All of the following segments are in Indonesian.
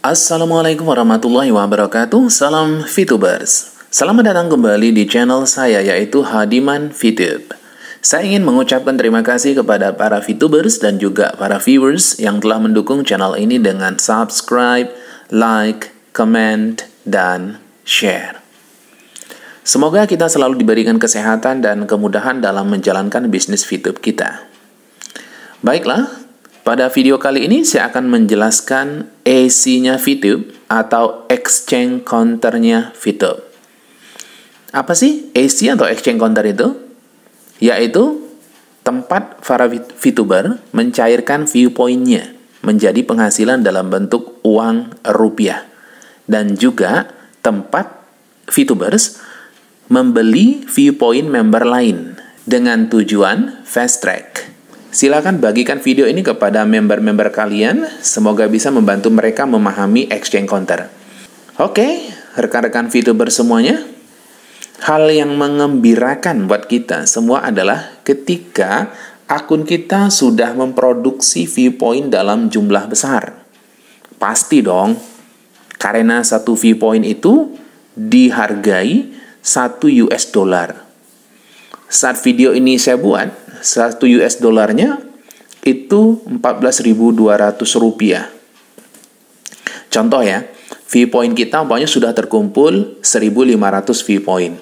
Assalamualaikum warahmatullahi wabarakatuh. Salam VTubers. Selamat datang kembali di channel saya, yaitu Hadiman VTube. Saya ingin mengucapkan terima kasih kepada para VTubers dan juga para viewers yang telah mendukung channel ini dengan subscribe, like, comment, dan share. Semoga kita selalu diberikan kesehatan dan kemudahan dalam menjalankan bisnis VTube kita. Baiklah, pada video kali ini saya akan menjelaskan EC-nya VTube atau Exchange Counter-nya VTube. Apa sih EC atau Exchange Counter itu? Yaitu tempat para VTuber mencairkan viewpoint-nya menjadi penghasilan dalam bentuk uang rupiah. Dan juga tempat VTubers membeli viewpoint member lain dengan tujuan fast track. Silakan bagikan video ini kepada member-member kalian, semoga bisa membantu mereka memahami Exchange Counter. Oke, rekan-rekan VTuber semuanya, hal yang mengembirakan buat kita semua adalah ketika akun kita sudah memproduksi viewpoint dalam jumlah besar. Pasti dong, karena satu viewpoint itu dihargai $1. Saat video ini saya buat, $1 itu 14.200 rupiah. Contoh ya, viewpoint kita umpamanya sudah terkumpul 1.500 viewpoint.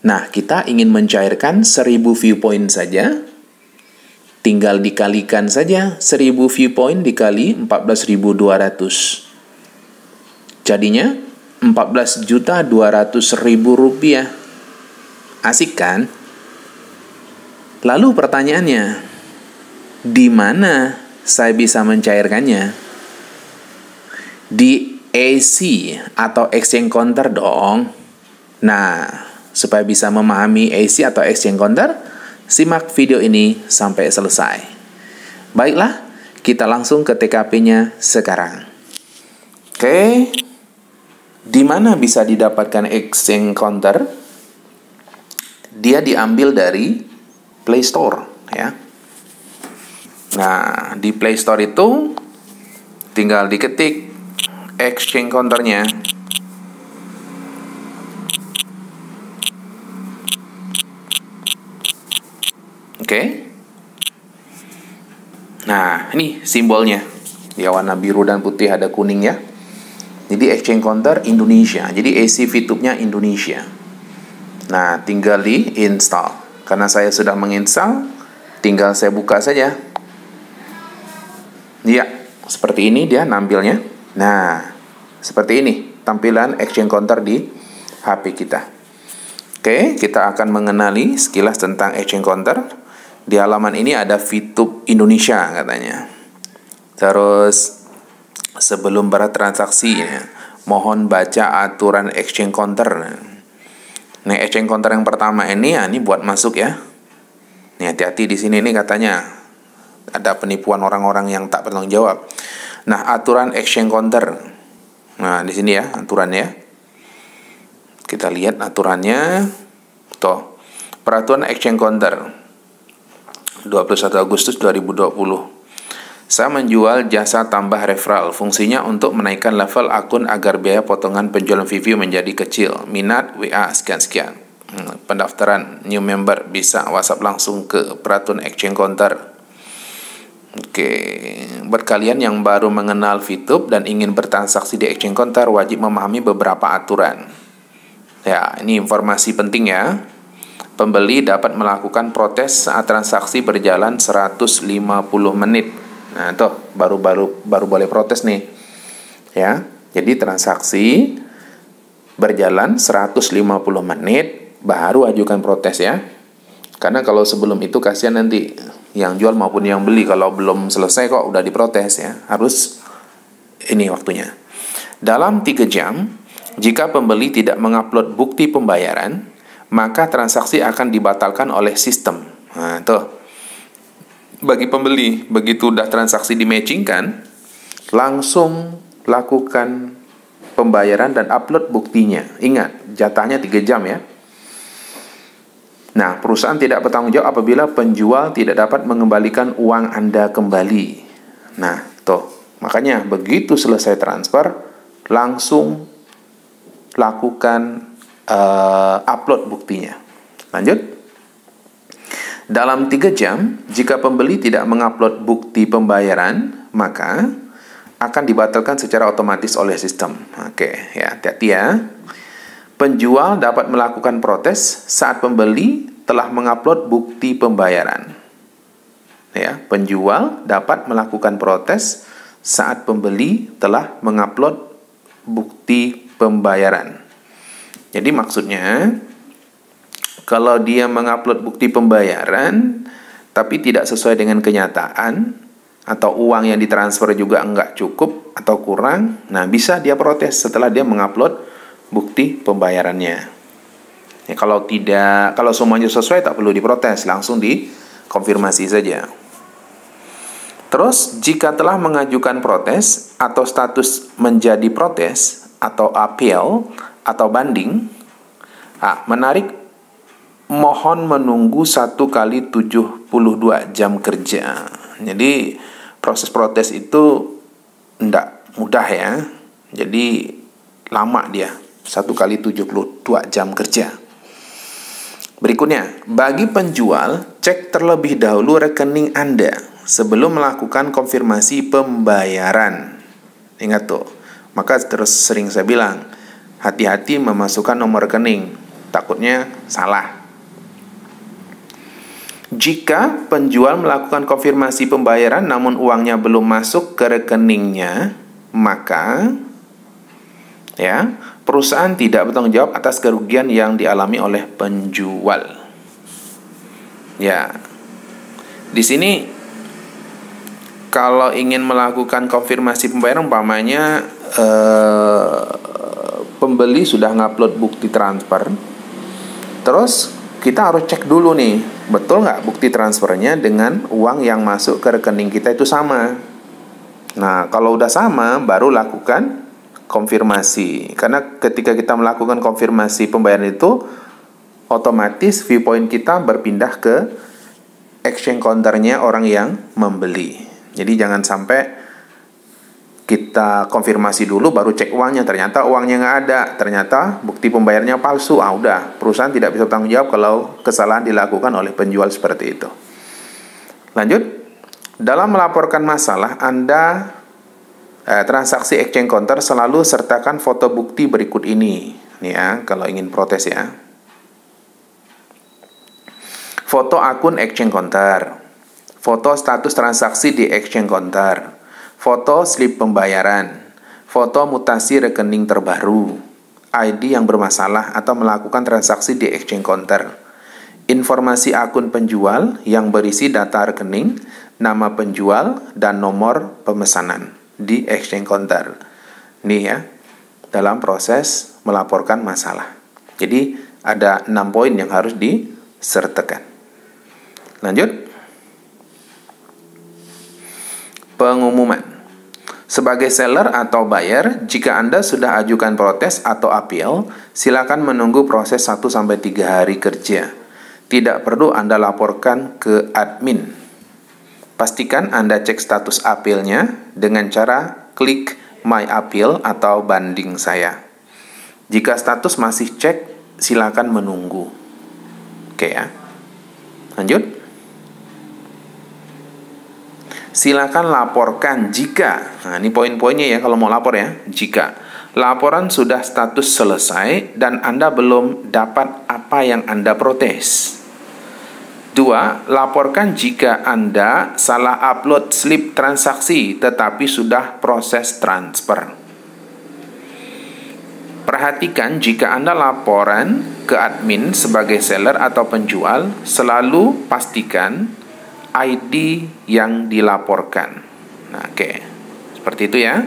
Nah, kita ingin mencairkan 1.000 viewpoint saja, tinggal dikalikan saja 1.000 viewpoint dikali 14.200. Jadinya 14.200.000 rupiah. Asik kan? Lalu pertanyaannya, di mana saya bisa mencairkannya? Di EC atau Exchange Counter dong. Nah, supaya bisa memahami EC atau Exchange Counter, simak video ini sampai selesai. Baiklah, kita langsung ke TKP-nya sekarang. Oke, di mana bisa didapatkan Exchange Counter? Dia diambil dari Play Store ya. Nah, di Play Store itu tinggal diketik Exchange Counter-nya. Oke. Nah, ini simbolnya. Ya, warna biru dan putih, ada kuning ya. Jadi Exchange Counter Indonesia. Jadi EC VTube-nya Indonesia. Nah, tinggal di install. Karena saya sudah menginstal, tinggal saya buka saja. Ya, seperti ini dia nampilnya. Nah, seperti ini tampilan Exchange Counter di HP kita. Oke, kita akan mengenali sekilas tentang Exchange Counter. Di halaman ini ada VTube Indonesia katanya. Terus, sebelum bertransaksi, mohon baca aturan Exchange Counter. Nah, Exchange Counter yang pertama ini, ini buat masuk ya. Nih, hati-hati di sini nih katanya ada penipuan orang-orang yang tak bertanggung jawab. Nah, aturan Exchange Counter. Nah, di sini ya aturannya. Kita lihat aturannya. Tuh, peraturan Exchange Counter 21 Agustus 2020. Saya menjual jasa tambah referral. Fungsinya untuk menaikkan level akun agar biaya potongan penjualan view menjadi kecil. Minat WA sekian-sekian. Pendaftaran new member bisa WhatsApp langsung ke peraturan Exchange Counter. Oke, buat kalian yang baru mengenal VTube dan ingin bertransaksi di Exchange Counter, wajib memahami beberapa aturan. Ya, ini informasi penting ya. Pembeli dapat melakukan protes saat transaksi berjalan 150 menit. Nah, tuh baru boleh protes nih. Ya. Jadi transaksi berjalan 150 menit baru ajukan protes ya. Karena kalau sebelum itu kasihan nanti yang jual maupun yang beli kalau belum selesai kok udah diprotes ya. Harus ini waktunya. Dalam 3 jam, jika pembeli tidak mengupload bukti pembayaran, maka transaksi akan dibatalkan oleh sistem. Nah, tuh. Bagi pembeli, begitu udah transaksi di-matchingkan, langsung lakukan pembayaran dan upload buktinya. Ingat, jatahnya 3 jam ya. Nah, perusahaan tidak bertanggung jawab apabila penjual tidak dapat mengembalikan uang Anda kembali. Nah, tuh. Makanya begitu selesai transfer, langsung lakukan upload buktinya. Lanjut. Dalam 3 jam, jika pembeli tidak mengupload bukti pembayaran, maka akan dibatalkan secara otomatis oleh sistem. Oke, ya, hati-hati ya. Penjual dapat melakukan protes saat pembeli telah mengupload bukti pembayaran. Ya, penjual dapat melakukan protes saat pembeli telah mengupload bukti pembayaran. Jadi maksudnya, kalau dia mengupload bukti pembayaran tapi tidak sesuai dengan kenyataan, atau uang yang ditransfer juga enggak cukup atau kurang, nah bisa dia protes setelah dia mengupload bukti pembayarannya. Ya, kalau semuanya sesuai tak perlu diprotes, langsung dikonfirmasi saja. Terus, jika telah mengajukan protes atau status menjadi protes atau appeal atau banding, menarik mohon menunggu 1 kali 72 jam kerja. Jadi proses protes itu tidak mudah ya. Jadi lama dia, 1 kali 72 jam kerja. Berikutnya, bagi penjual, cek terlebih dahulu rekening Anda sebelum melakukan konfirmasi pembayaran. Ingat tuh, maka terus sering saya bilang, hati-hati memasukkan nomor rekening, takutnya salah. Jika penjual melakukan konfirmasi pembayaran namun uangnya belum masuk ke rekeningnya, maka ya, perusahaan tidak bertanggung jawab atas kerugian yang dialami oleh penjual. Ya, di sini kalau ingin melakukan konfirmasi pembayaran, umpamanya pembeli sudah ngupload bukti transfer, terus kita harus cek dulu nih, betul nggak bukti transfernya dengan uang yang masuk ke rekening kita itu sama. Nah, kalau udah sama, baru lakukan konfirmasi. Karena ketika kita melakukan konfirmasi pembayaran itu, otomatis Viewpoint kita berpindah ke exchange counternya orang yang membeli. Jadi jangan sampai kita konfirmasi dulu baru cek uangnya, ternyata uangnya nggak ada, ternyata bukti pembayarannya palsu. Udah, perusahaan tidak bisa bertanggung jawab kalau kesalahan dilakukan oleh penjual seperti itu. Lanjut, dalam melaporkan masalah Anda transaksi exchange counter selalu sertakan foto bukti berikut ini. Nih ya, kalau ingin protes ya. Foto akun exchange counter, foto status transaksi di exchange counter, foto slip pembayaran, foto mutasi rekening terbaru, ID yang bermasalah atau melakukan transaksi di exchange counter, informasi akun penjual yang berisi data rekening, nama penjual, dan nomor pemesanan di exchange counter. Nih ya, dalam proses melaporkan masalah. Jadi ada 6 poin yang harus disertakan. Lanjut. Pengumuman. Sebagai seller atau buyer, jika Anda sudah ajukan protes atau appeal, silakan menunggu proses 1-3 hari kerja. Tidak perlu Anda laporkan ke admin. Pastikan Anda cek status appeal-nya dengan cara klik My Appeal atau banding saya. Jika status masih cek, silakan menunggu. Oke ya. Lanjut. Silakan laporkan jika, nah ini poin-poinnya ya kalau mau lapor ya, jika laporan sudah status selesai dan Anda belum dapat apa yang Anda protes. 2. Laporkan jika Anda salah upload slip transaksi tetapi sudah proses transfer. Perhatikan jika Anda laporan ke admin sebagai seller atau penjual, selalu pastikan ID yang dilaporkan. Nah, oke. Seperti itu ya.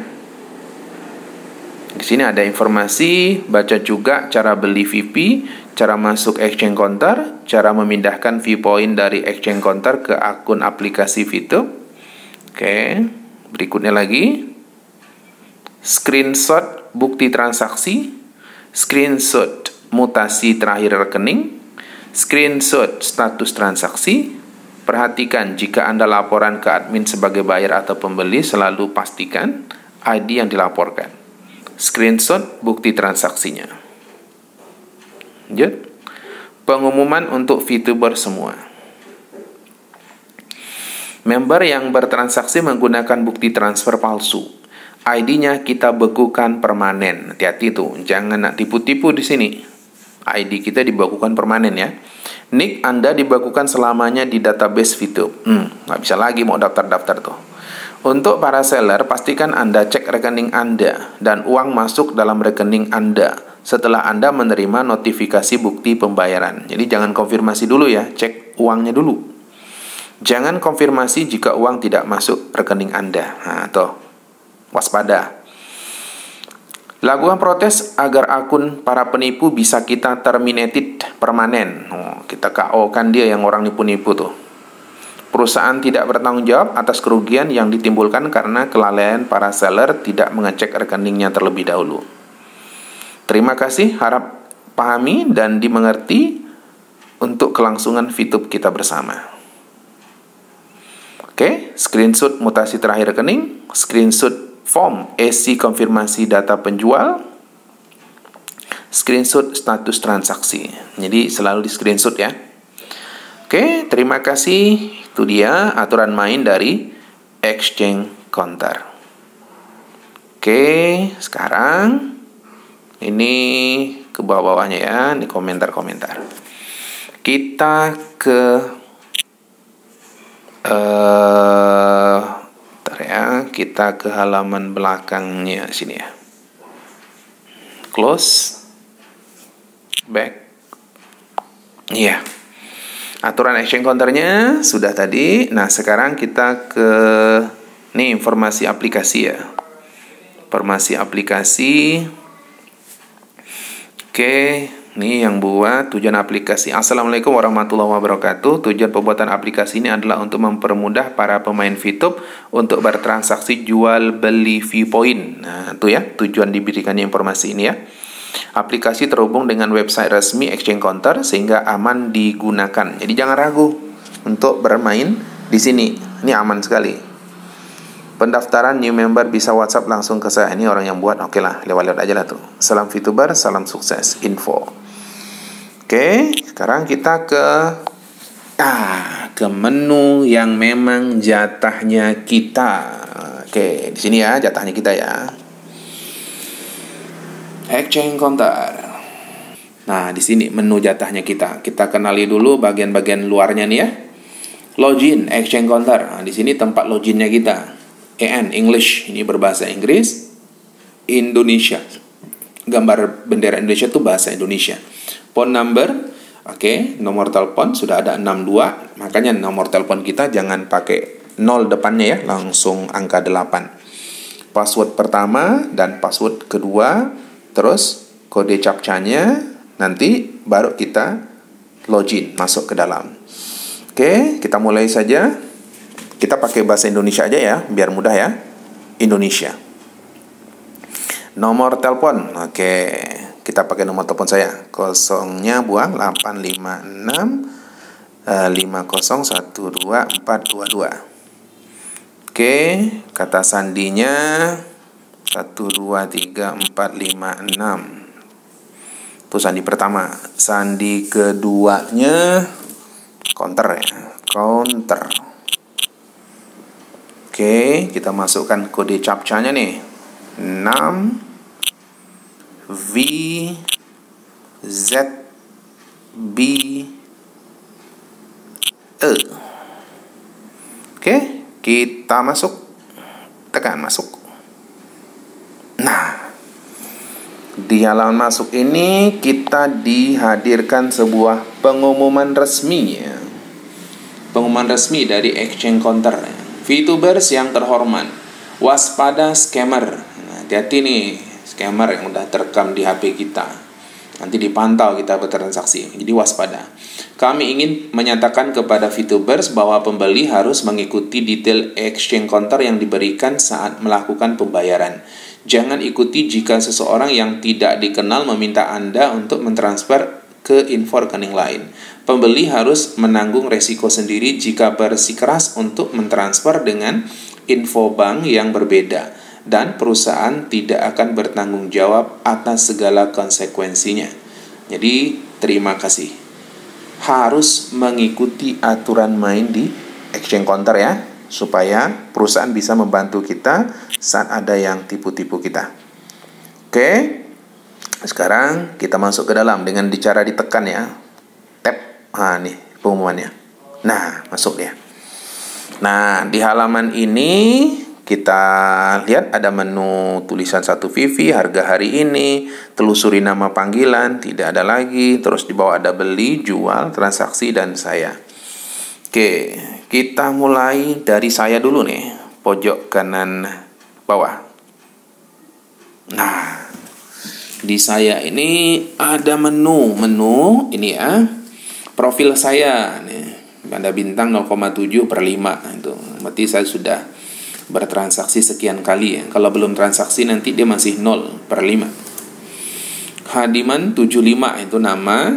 Di sini ada informasi, baca juga cara beli VP, cara masuk exchange counter, cara memindahkan Viewpoint dari exchange counter ke akun aplikasi VTube. Oke. Berikutnya lagi. Screenshot bukti transaksi, screenshot mutasi terakhir rekening, screenshot status transaksi. Perhatikan jika Anda laporan ke admin sebagai buyer atau pembeli, selalu pastikan ID yang dilaporkan. screenshot bukti transaksinya. Lanjut. Pengumuman untuk VTuber semua. Member yang bertransaksi menggunakan bukti transfer palsu, ID-nya kita bekukan permanen. Hati-hati tuh, jangan nak tipu-tipu di sini. ID kita dibekukan permanen ya. Nick Anda dibekukan selamanya di database VTube. Nggak bisa lagi mau daftar-daftar tuh. Untuk para seller, pastikan Anda cek rekening Anda dan uang masuk dalam rekening Anda setelah Anda menerima notifikasi bukti pembayaran. Jadi jangan konfirmasi dulu ya, cek uangnya dulu. Jangan konfirmasi jika uang tidak masuk rekening Anda. Nah, tuh, waspada. Lakukan protes agar akun para penipu bisa kita terminated permanen. Kita KO-kan dia yang orang nipu-nipu tuh. Perusahaan tidak bertanggung jawab atas kerugian yang ditimbulkan karena kelalaian para seller tidak mengecek rekeningnya terlebih dahulu. Terima kasih, harap pahami dan dimengerti untuk kelangsungan VTube kita bersama. Oke, screenshot mutasi terakhir rekening, screenshot form isi konfirmasi data penjual, screenshot status transaksi. Jadi selalu di screenshot ya. Oke, terima kasih. Itu dia aturan main dari exchange counter. Oke, sekarang ini ke bawah-bawahnya ya, ini komentar-komentar. Kita ke kita ke halaman belakangnya sini ya. Close, back, iya. Aturan exchange counternya sudah tadi. Nah, sekarang kita ke nih informasi aplikasi ya. Informasi aplikasi. Oke, ini yang buat tujuan aplikasi. Assalamualaikum warahmatullahi wabarakatuh. Tujuan pembuatan aplikasi ini adalah untuk mempermudah para pemain VTube untuk bertransaksi jual beli Viewpoint. Nah, itu ya tujuan diberikannya informasi ini ya. Aplikasi terhubung dengan website resmi exchange counter sehingga aman digunakan. Jadi jangan ragu untuk bermain di sini. Ini aman sekali. Pendaftaran new member bisa WhatsApp langsung ke saya. Ini orang yang buat. Oke lah, lewat-lewat aja lah tuh. Salam VTuber, salam sukses. Info. Oke, sekarang kita ke menu yang memang jatahnya kita. Oke, di sini ya jatahnya kita ya. Exchange counter. Nah, di sini menu jatahnya kita. Kita kenali dulu bagian-bagian luarnya nih ya. Login, exchange counter. Nah, di sini tempat loginnya kita. EN, English. Ini berbahasa Inggris. Indonesia. Gambar bendera Indonesia itu bahasa Indonesia. Phone number. Oke, nomor telepon sudah ada 62. Makanya nomor telepon kita jangan pakai 0 depannya ya. Langsung angka 8. Password pertama dan password kedua. Terus kode captcha-nya, nanti baru kita login, masuk ke dalam. Oke, kita mulai saja. Kita pakai bahasa Indonesia aja ya, biar mudah ya. Indonesia. Nomor telepon, oke. Kita pakai nomor telepon saya. Kosongnya buang 856 5012 422. Oke, kata sandinya 1, 2, 3, 4, 5, 6. Itu sandi pertama. Sandi keduanya counter ya. Counter. Oke, kita masukkan kode captcha-nya nih. 6 V Z B E. Oke, kita masuk. Tekan masuk. Nah, di halaman masuk ini kita dihadirkan sebuah pengumuman resmi ya. Pengumuman resmi dari exchange counter. VTubers yang terhormat, waspada scammer. Nah, hati-hati nih, scammer yang udah terekam di HP kita. Nanti dipantau kita bertransaksi. Jadi waspada. Kami ingin menyatakan kepada VTubers bahwa pembeli harus mengikuti detail exchange counter yang diberikan saat melakukan pembayaran. Jangan ikuti jika seseorang yang tidak dikenal meminta Anda untuk mentransfer ke info rekening lain. Pembeli harus menanggung resiko sendiri jika bersikeras untuk mentransfer dengan info bank yang berbeda. dan perusahaan tidak akan bertanggung jawab atas segala konsekuensinya. Jadi, terima kasih. Harus mengikuti aturan main di exchange counter ya, supaya perusahaan bisa membantu kita saat ada yang tipu-tipu kita. Oke, sekarang kita masuk ke dalam dengan cara ditekan ya. Tap, nih pengumumannya. Nah, masuk dia. Nah, di halaman ini kita lihat ada menu tulisan 1 VV, harga hari ini, telusuri nama panggilan, tidak ada lagi, terus di bawah ada beli, jual, transaksi, dan saya. Oke, kita mulai dari saya dulu nih, pojok kanan bawah. Nah, di saya ini ada menu ini ya, profil saya nih, ada bintang 0,7/5 itu, berarti saya sudah bertransaksi sekian kali ya. Kalau belum transaksi nanti dia masih 0/5. Hadiman 75 itu nama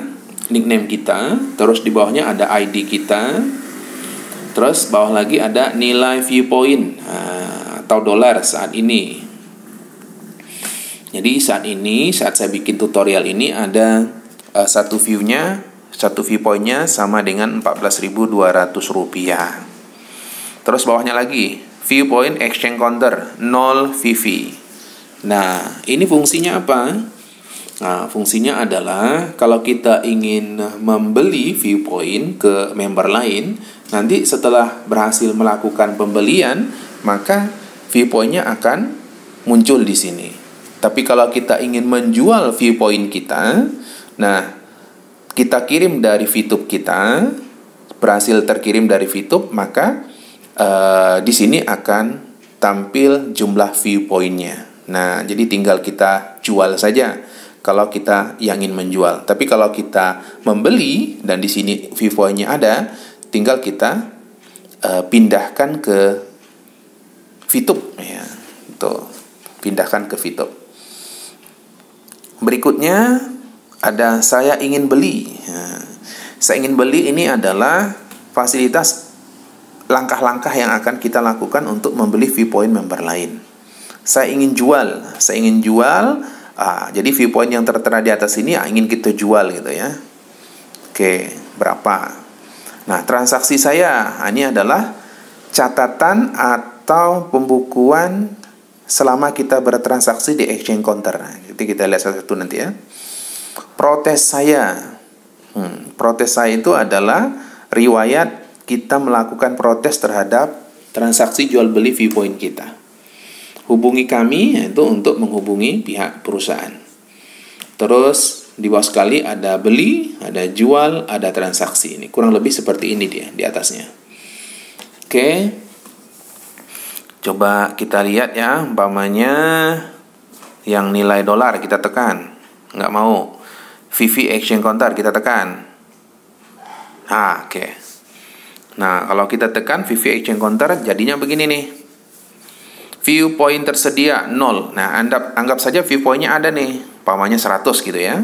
nickname kita, terus di bawahnya ada ID kita, terus bawah lagi ada nilai viewpoint atau dolar saat ini. Jadi saat saya bikin tutorial ini ada satu viewpointnya sama dengan Rp14.200. Terus bawahnya lagi viewpoint exchange counter 0 VV. Nah, ini fungsinya apa? Nah, fungsinya adalah kalau kita ingin membeli viewpoint ke member lain, nanti setelah berhasil melakukan pembelian, maka viewpointnya akan muncul di sini. Tapi kalau kita ingin menjual viewpoint kita, nah, kita kirim dari VTube kita, berhasil terkirim dari VTube, maka di sini akan tampil jumlah viewpointnya. Nah, jadi tinggal kita jual saja kalau kita yang ingin menjual. Tapi kalau kita membeli dan di sini viewpointnya ada, tinggal kita pindahkan ke VTube ya. Tuh, pindahkan ke VTube. Berikutnya ada saya ingin beli. Nah, saya ingin beli ini adalah fasilitas langkah-langkah yang akan kita lakukan untuk membeli viewpoint member lain. Saya ingin jual. Jadi viewpoint yang tertera di atas ini ingin kita jual gitu ya. Oke, berapa? Nah, transaksi saya ini adalah catatan atau pembukuan selama kita bertransaksi di exchange counter. Jadi kita lihat satu-satu nanti ya. Protes saya. Protes saya itu adalah riwayat kita melakukan protes terhadap transaksi jual beli viewpoint kita. Hubungi kami itu untuk menghubungi pihak perusahaan. Terus di bawah sekali ada beli, ada jual, ada transaksi. Ini kurang lebih seperti ini dia di atasnya. Oke. Coba kita lihat ya, umpamanya yang nilai dolar kita tekan. Nggak mau. VV exchange counter kita tekan. Oke. Nah, kalau kita tekan VV exchange counter jadinya begini nih. Viewpoint tersedia 0. Nah, anggap saja viewpointnya ada nih, umpamanya 100 gitu ya.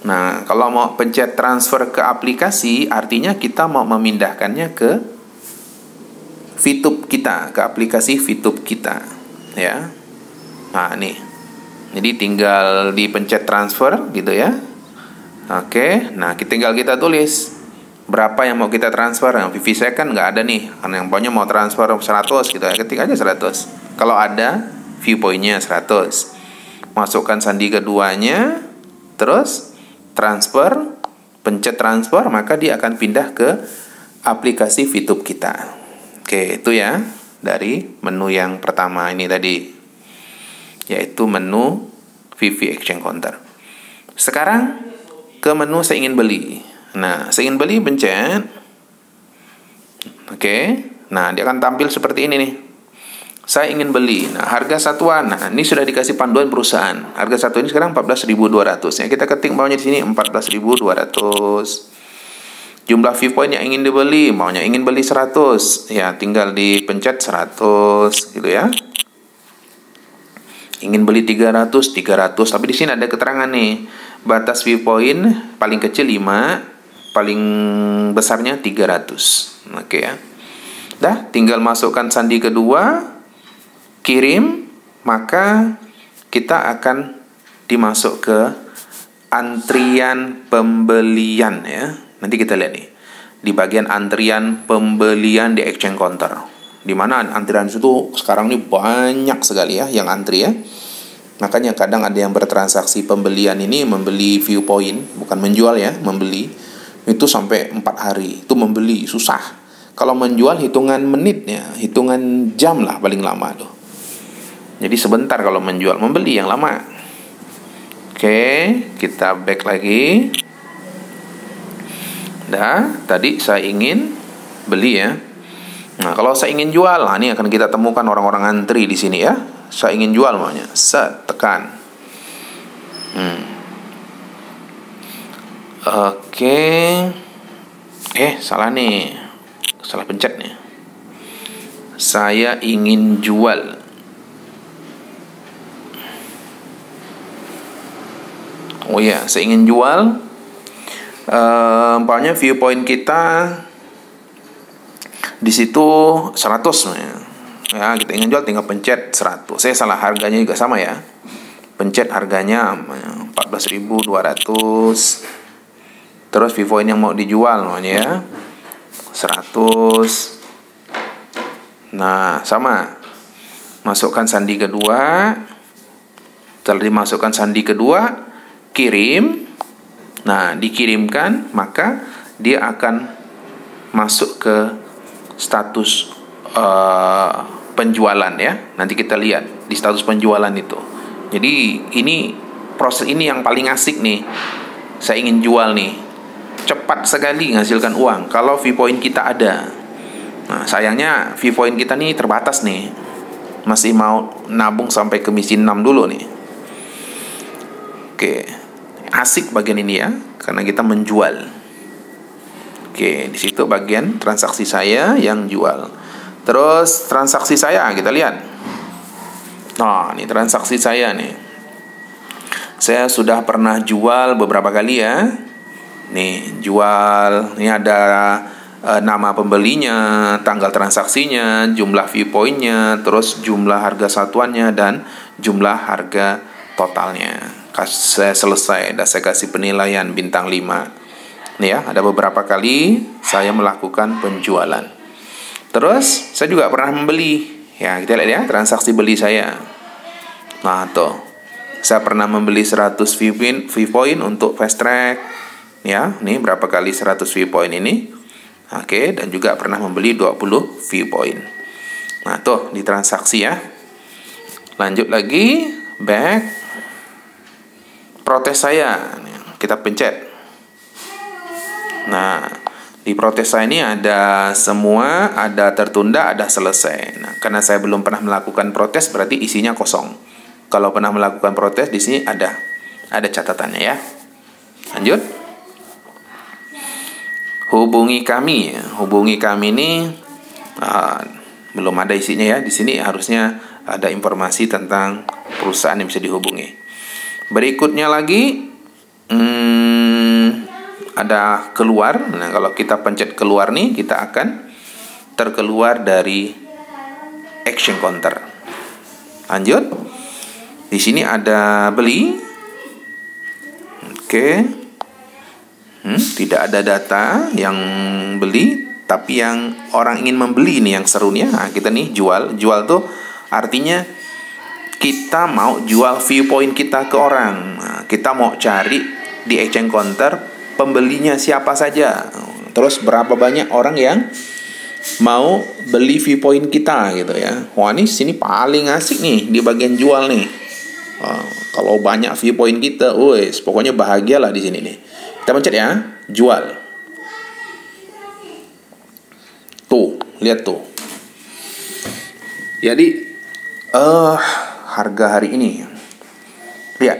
Nah, kalau mau pencet transfer ke aplikasi, artinya kita mau memindahkannya ke VTube kita, ke aplikasi VTube kita ya. Nah, nih. Jadi tinggal dipencet transfer gitu ya. Oke, nah tinggal kita tulis berapa yang mau kita transfer. Yang VV saya kan nggak ada nih, karena yang pokoknya mau transfer 100 gitu ya, ketik aja 100. Kalau ada viewpointnya 100, masukkan sandi keduanya, terus transfer, pencet transfer, maka dia akan pindah ke aplikasi VTube kita. Oke, itu ya dari menu yang pertama ini tadi, yaitu menu VV Exchange Counter. Sekarang ke menu saya ingin beli. Nah, saya ingin beli, pencet. Oke. Nah, dia akan tampil seperti ini nih. Saya ingin beli. Nah, harga satuan. Nah, ini sudah dikasih panduan perusahaan. Harga satu ini sekarang 14.200. Ya, kita ketik maunya di sini 14.200. Jumlah viewpoint yang ingin dibeli, maunya ingin beli 100. Ya, tinggal dipencet 100 gitu ya. Ingin beli 300. Tapi di sini ada keterangan nih. Batas viewpoint paling kecil 5. Paling besarnya 300. Oke ya. Dah, tinggal masukkan sandi kedua, kirim, maka kita akan dimasuk ke antrian pembelian ya. Nanti kita lihat nih di bagian antrian pembelian di exchange counter. Di mana antrian itu sekarang ini banyak sekali ya yang antri ya. Makanya kadang ada yang bertransaksi pembelian ini membeli viewpoint, bukan menjual ya, membeli itu sampai 4 hari. Itu membeli susah. Kalau menjual hitungan menit ya, hitungan jam lah paling lama tuh. Jadi sebentar kalau menjual, membeli yang lama. Oke, kita back lagi. Dah, tadi saya ingin beli ya. Nah, kalau saya ingin jual, nah ini akan kita temukan orang-orang antri di sini ya. Saya ingin jual maunya, set, tekan. Oke. Salah nih. Salah pencet nih. Saya ingin jual. Oh ya, saya ingin jual. Umpamanya viewpoint kita di situ 100 ya, kita ingin jual tinggal pencet 100. Saya salah, harganya juga sama ya. Pencet harganya 14.200. Terus viewpoint yang mau dijual namanya ya 100. Nah, sama. Masukkan sandi kedua. Setelah dimasukkan sandi kedua, kirim. Nah, dikirimkan, maka dia akan masuk ke status penjualan ya. Nanti kita lihat di status penjualan itu. Jadi ini proses ini yang paling asik nih. Saya ingin jual nih. Cepat sekali menghasilkan uang kalau viewpoint kita ada. Nah, sayangnya viewpoint kita nih terbatas nih. Masih mau nabung sampai ke misi 6 dulu nih. Oke. Asik bagian ini ya, karena kita menjual. Oke, di situ bagian transaksi saya yang jual. Terus transaksi saya kita lihat. Nah, ini transaksi saya nih. Saya sudah pernah jual beberapa kali ya. Nih, jual. Ini ada nama pembelinya, tanggal transaksinya, jumlah viewpointnya, terus jumlah harga satuannya, dan jumlah harga totalnya. Saya selesai, dan saya kasih penilaian bintang 5. Nih ya, ada beberapa kali saya melakukan penjualan. Terus saya juga pernah membeli. Ya, kita lihat ya transaksi beli saya. Nah, tuh. Saya pernah membeli 100 viewpoint untuk fast track. Ya, nih berapa kali 100 viewpoint ini. Oke, dan juga pernah membeli 20 viewpoint. Nah, tuh di transaksi ya. Lanjut lagi, back. Protes saya. Kita pencet. Nah, di protes saya ini ada semua, ada tertunda, ada selesai. Nah, karena saya belum pernah melakukan protes, berarti isinya kosong. Kalau pernah melakukan protes, di sini ada catatannya ya. Lanjut. Hubungi kami. Hubungi kami ini belum ada isinya ya. Di sini harusnya ada informasi tentang perusahaan yang bisa dihubungi. Berikutnya lagi ada keluar. Nah, kalau kita pencet keluar nih, kita akan terkeluar dari action counter. Lanjut. Di sini ada beli. Oke. Tidak ada data yang beli, tapi yang orang ingin membeli ini yang serunya. Nah, kita nih jual. Jual tuh artinya kita mau jual viewpoint kita ke orang. Nah, kita mau cari di exchange counter pembelinya siapa saja. Terus berapa banyak orang yang mau beli viewpoint kita gitu ya. Wah, ini sini paling asik nih di bagian jual nih. Kalau banyak viewpoint kita, pokoknya bahagialah di sini nih. Kita pencet ya, jual. Tuh, lihat tuh. Jadi harga hari ini. Lihat.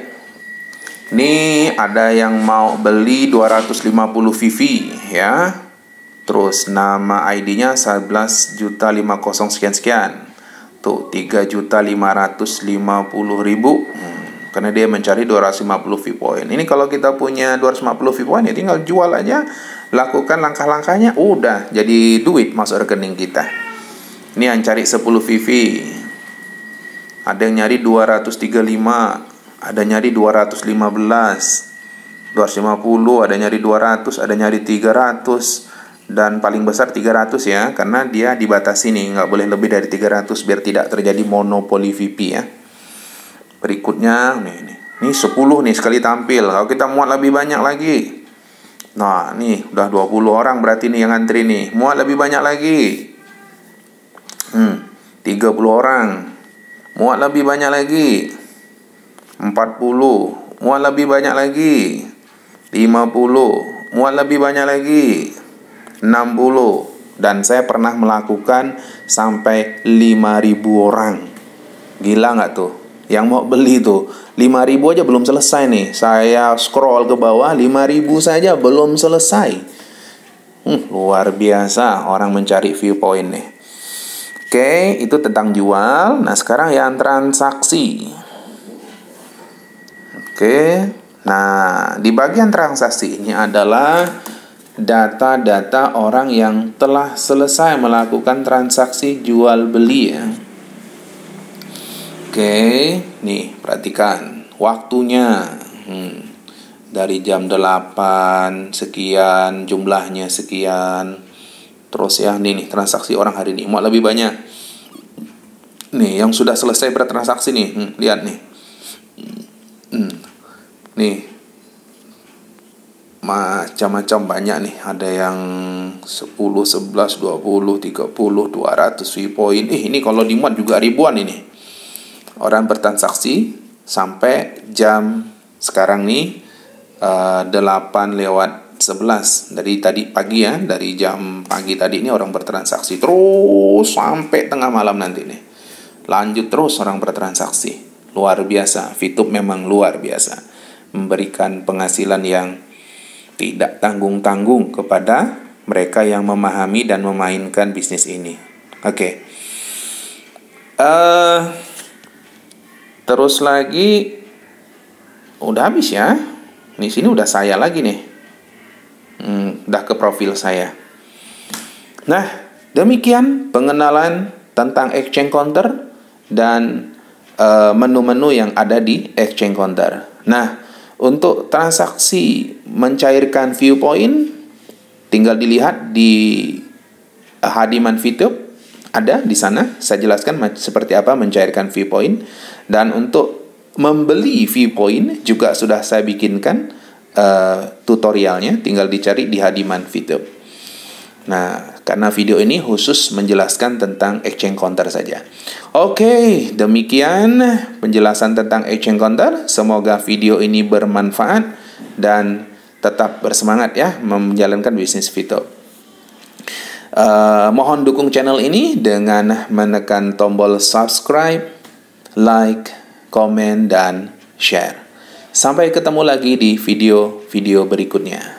Ini ada yang mau beli 250 VV ya. Terus nama ID-nya 11.50 sekian-sekian. Tuh 3.550.000. Karena dia mencari 250 viewpoint. Ini kalau kita punya 250 viewpoint ya tinggal jual aja. Lakukan langkah-langkahnya, udah jadi duit masuk rekening kita. Ini yang cari 10 VV. Ada yang nyari 235, ada nyari 215, 250, ada nyari 200, ada nyari 300, dan paling besar 300 ya, karena dia dibatasi nih, nggak boleh lebih dari 300 biar tidak terjadi monopoli VIP ya. Berikutnya nih 10 nih sekali tampil. Kalau kita muat lebih banyak lagi, nah nih udah 20 orang berarti nih yang antri nih. Muat lebih banyak lagi, 30 orang. Muat lebih banyak lagi, 40. Muat lebih banyak lagi, 50. Muat lebih banyak lagi, 60. Dan saya pernah melakukan sampai 5.000 orang. Gila nggak tuh? Yang mau beli tuh 5.000 aja belum selesai nih. Saya scroll ke bawah, 5.000 saja belum selesai. Luar biasa orang mencari viewpoint nih. Oke, itu tentang jual. Nah, sekarang yang transaksi. Oke. Nah, di bagian transaksi ini adalah data-data orang yang telah selesai melakukan transaksi jual beli ya. Oke, nih perhatikan waktunya. Dari jam 8 sekian, jumlahnya sekian. Terus ya, nih transaksi orang hari ini mau lebih banyak. Nih yang sudah selesai bertransaksi nih, lihat nih. Nih macam-macam banyak nih, ada yang 10, 11, 20, 30, 200 viewpoint. Ini kalau dimuat juga ribuan ini. Orang bertransaksi sampai jam sekarang nih 8:11 dari tadi pagi ya, dari jam pagi tadi ini orang bertransaksi terus sampai tengah malam nanti nih. Lanjut terus orang bertransaksi. Luar biasa, VTube memang luar biasa. Memberikan penghasilan yang tidak tanggung-tanggung kepada mereka yang memahami dan memainkan bisnis ini. Oke. Terus lagi udah habis ya. Di sini udah saya lagi nih. Udah ke profil saya. Nah, demikian pengenalan tentang exchange counter dan menu-menu yang ada di exchange counter. Nah, untuk transaksi mencairkan viewpoint tinggal dilihat di Hadiman VTube. Ada di sana, saya jelaskan seperti apa mencairkan viewpoint. Dan untuk membeli viewpoint juga sudah saya bikinkan tutorialnya, tinggal dicari di Hadiman VTube. Nah, karena video ini khusus menjelaskan tentang exchange counter saja. Oke, demikian penjelasan tentang exchange counter. Semoga video ini bermanfaat dan tetap bersemangat ya menjalankan bisnis VTube. Mohon dukung channel ini dengan menekan tombol subscribe, like, komen, dan share. Sampai ketemu lagi di video-video berikutnya.